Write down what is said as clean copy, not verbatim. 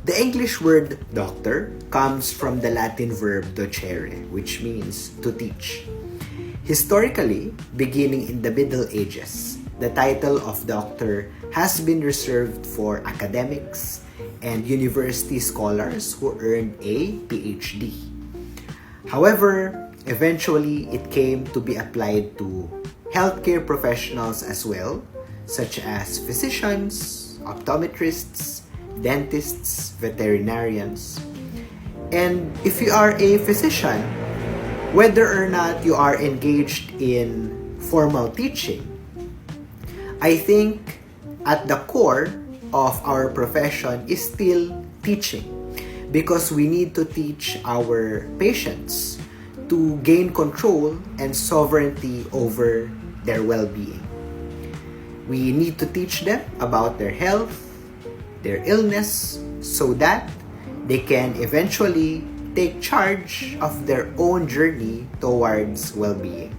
The English word doctor comes from the Latin verb docere, which means to teach. Historically, beginning in the Middle Ages, the title of doctor has been reserved for academics and university scholars who earned a PhD. However, eventually it came to be applied to healthcare professionals as well, such as physicians, optometrists, dentists, veterinarians. And if you are a physician, whether or not you are engaged in formal teaching, I think at the core of our profession is still teaching, because we need to teach our patients to gain control and sovereignty over their well-being. We need to teach them about their health, their illness, so that they can eventually take charge of their own journey towards well-being.